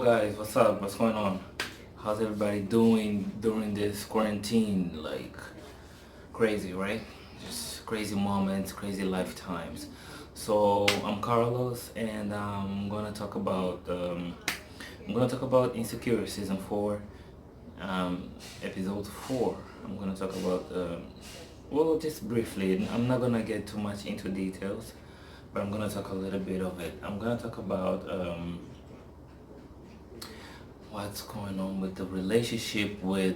guys, what's up? What's going on? How's everybody doing during this quarantine? Like crazy, right? Just crazy moments, crazy lifetimes. So I'm Carlos, and I'm gonna talk about Insecure season 4, episode 4. I'm gonna talk about well, just briefly. I'm not gonna get too much into details, but I'm gonna talk a little bit of it. I'm gonna talk about what's going on with the relationship with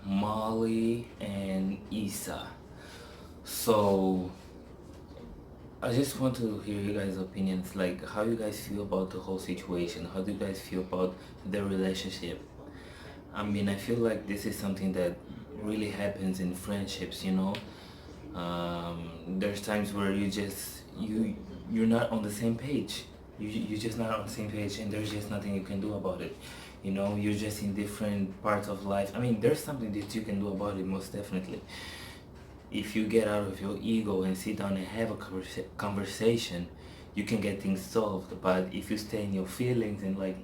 Molly and Issa. So I just want to hear you guys' opinions, like how you guys feel about the whole situation. How do you guys feel about the relationship? I mean, I feel like this is something that really happens in friendships, you know. There's times where you're not on the same page. You're just not on the same page, and there's just nothing you can do about it. You know, you're just in different parts of life. I mean, there's something that you can do about it, most definitely. If you get out of your ego and sit down and have a conversation, you can get things solved. But if you stay in your feelings and like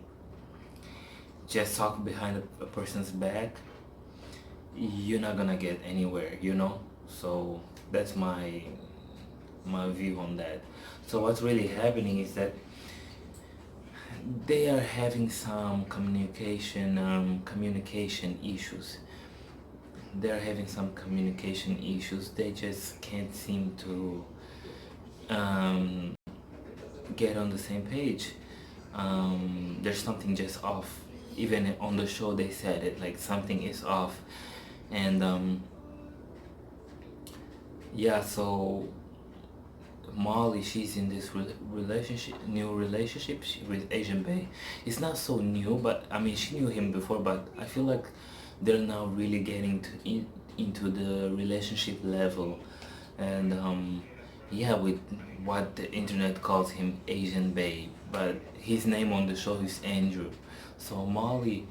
just talk behind a person's back, you're not gonna get anywhere, you know. So that's my view on that. So what's really happening is that they are having some communication issues. They're having some communication issues. They just can't seem to get on the same page. There's something just off. Even on the show they said it, like something is off. And yeah, so Molly, she's in this new relationship with Asian Bay. It's not so new, but I mean, she knew him before, but I feel like they're now really getting into the relationship level. And yeah, with what the internet calls him, Asian Bay, but his name on the show is Andrew. So Molly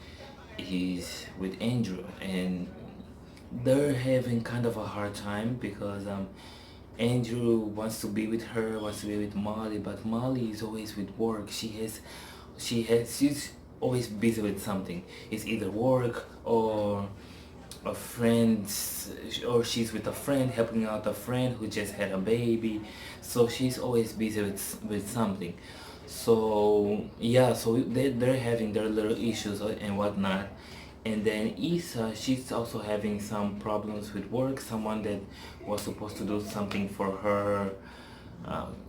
is with Andrew, and they're having kind of a hard time because Andrew wants to be with her, wants to be with Molly, but Molly is always with work. She's always busy with something. It's either work or a friend's, or she's with a friend helping out a friend who just had a baby. So she's always busy with something. So yeah, so they're having their little issues and whatnot. And then Issa, she's also having some problems with work. Someone that was supposed to do something for her,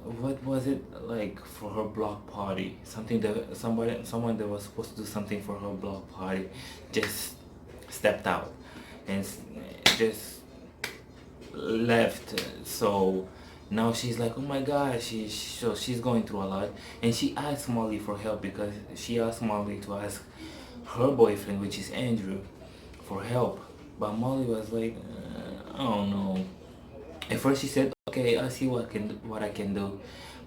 what was it, like for her block party? Something that someone that was supposed to do something for her block party just stepped out and just left. So now she's like, oh my god, she's going through a lot, and she asked Molly for help because she asked Molly to ask her boyfriend, which is Andrew, for help. But Molly was like, I don't know. At first she said, okay, I'll see what I can do.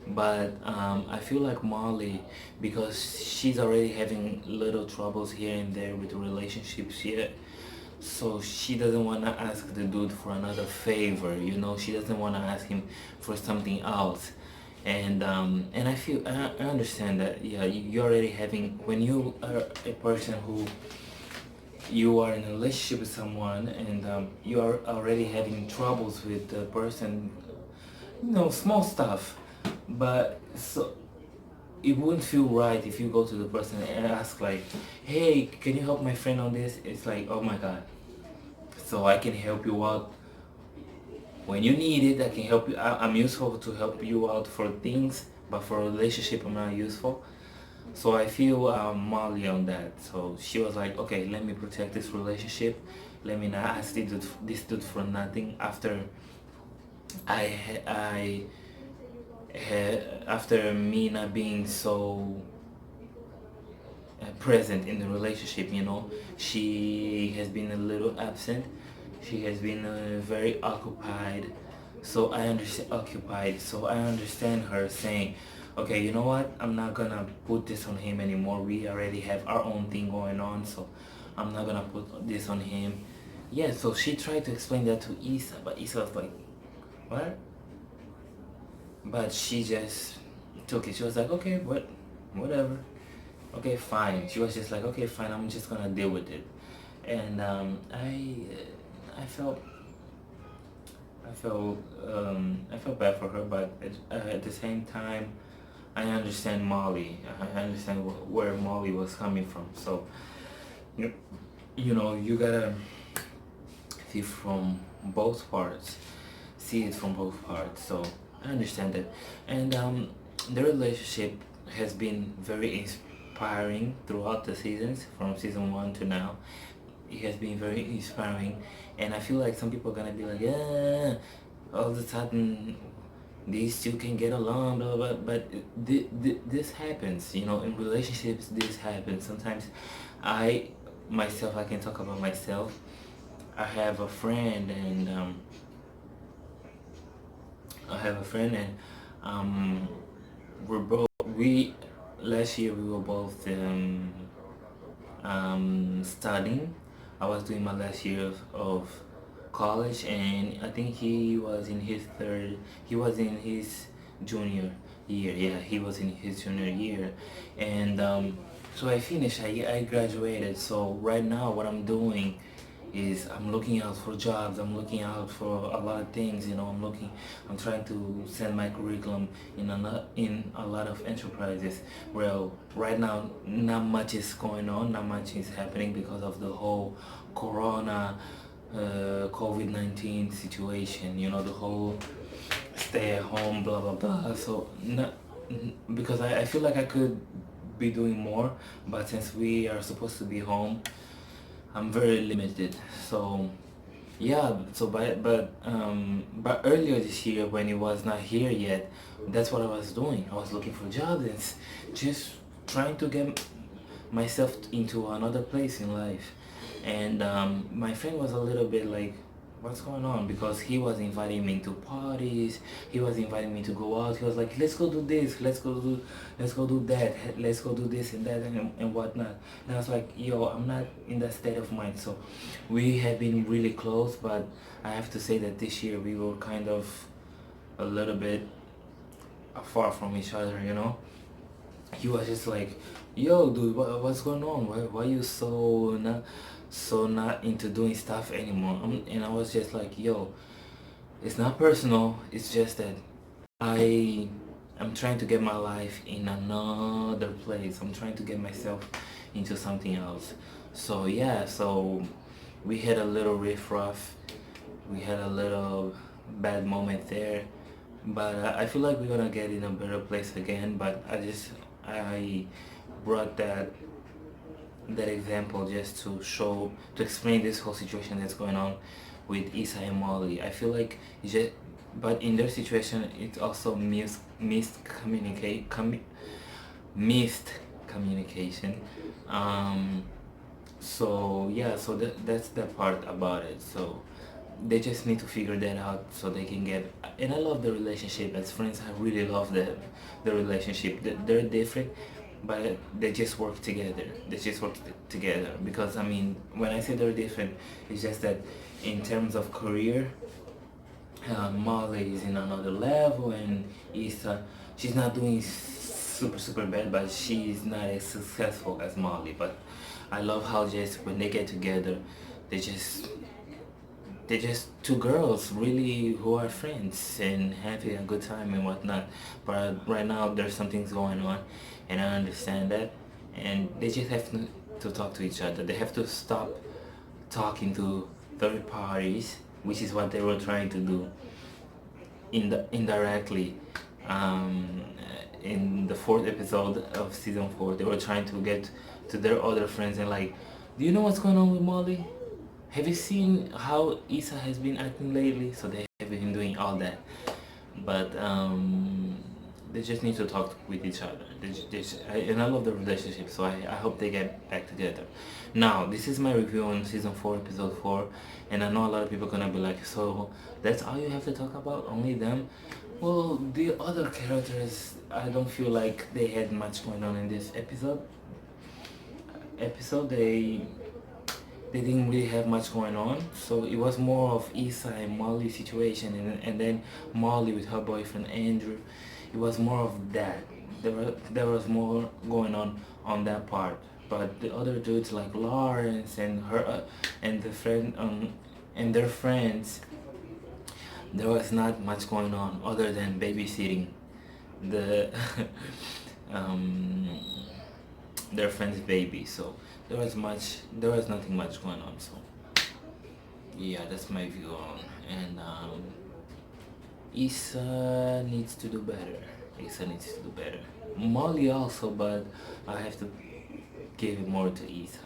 But I feel like Molly, because she's already having little troubles here and there with relationships here, so she doesn't want to ask the dude for another favor, you know. She doesn't want to ask him for something else. And I understand that, yeah, you're already having, when you are a person who you are in a relationship with someone, and you are already having troubles with the person, you know, small stuff. But so it wouldn't feel right if you go to the person and ask like, hey, can you help my friend on this? It's like, oh my god, so I can help you out when you need it. I can help you. I'm useful to help you out for things, but for a relationship I'm not useful. So I feel Molly on that. So she was like, okay, let me protect this relationship. Let me not ask this dude for nothing. After me not being so present in the relationship, you know, she has been a little absent. She has been very occupied. So I understand her saying, okay, you know what, I'm not gonna put this on him anymore. We already have our own thing going on, so I'm not gonna put this on him. Yeah, so she tried to explain that to Issa, but Issa was like, what? But she just took it. She was like, okay, what? whatever. Okay, fine. She was just like, okay, fine, I'm just gonna deal with it. And I felt I felt bad for her, but at the same time, I understand Molly. I understand where Molly was coming from. So you, you know, you gotta see from both parts, see it from both parts. So I understand that, and the relationship has been very inspiring throughout the seasons, from season 1 to now. It has been very inspiring, and I feel like some people are gonna be like, yeah, all of a sudden these two can get along, blah, blah, blah. But this happens, you know, in relationships. This happens sometimes. I myself, I can talk about myself. I have a friend, and I have a friend, and um, we're both we last year we were both studying. I was doing my last year of college, and I think he was in his junior year. Yeah, he was in his junior year, and so I finished. I graduated. So right now, what I'm doing is I'm looking out for jobs. I'm looking out for a lot of things. You know, I'm trying to send my curriculum in a lot of enterprises. Well, right now, not much is going on. Not much is happening because of the whole Corona, COVID-19 situation. You know, the whole stay at home, blah blah blah. So not because I feel like I could be doing more, but since we are supposed to be home, I'm very limited. So yeah, so but earlier this year, when it was not here yet, that's what I was doing. I was looking for jobs and just trying to get myself into another place in life. And my friend was a little bit like, what's going on? Because he was inviting me to parties, he was inviting me to go out. He was like, let's go do this, let's go do that, let's go do this and that, and whatnot. And I was like, yo, I'm not in that state of mind. So we have been really close, but I have to say that this year we were kind of a little bit far from each other, you know. He was just like, yo dude, what's going on? Why you so not into doing stuff anymore? And I was just like, yo, it's not personal, it's just that I am trying to get my life in another place. I'm trying to get myself into something else. So yeah, so we had a little riff-raff, we had a little bad moment there, but I feel like we're gonna get in a better place again. But I brought that example just to explain this whole situation that's going on with Issa and Molly. I feel like just, but in their situation, it's also missed communication. Um, so yeah, so that's the part about it. So they just need to figure that out so they can get. And I love the relationship as friends. I really love the relationship. They're different, but they just work together. They just work together because I mean, when I say they're different, it's just that in terms of career, Molly is in another level, and Issa, she's not doing super bad, but she's not as successful as Molly. But I love how just when they get together, they just they're just two girls really who are friends and having a good time and whatnot. But right now there's something going on, and I understand that, and they just have to talk to each other. They have to stop talking to third parties, which is what they were trying to do indirectly. um, in the fourth episode of season 4, they were trying to get to their other friends and like, do you know what's going on with Molly? Have you seen how Issa has been acting lately? So they have been doing all that, but they just need to talk with each other. And I love the relationship, so I hope they get back together. Now, this is my review on season 4, episode 4, and I know a lot of people are gonna be like, so that's all you have to talk about? Only them? Well, the other characters, I don't feel like they had much going on in this episode. They didn't really have much going on, so it was more of Issa and Molly's situation, and then Molly with her boyfriend Andrew. It was more of that. there was more going on that part. But the other dudes like Lawrence and her and the friend and their friends, there was not much going on other than babysitting the um, their friend's baby. So there was nothing much going on. So yeah, that's my view on. And Issa needs to do better. Issa needs to do better. Molly also, but I have to give it more to Issa.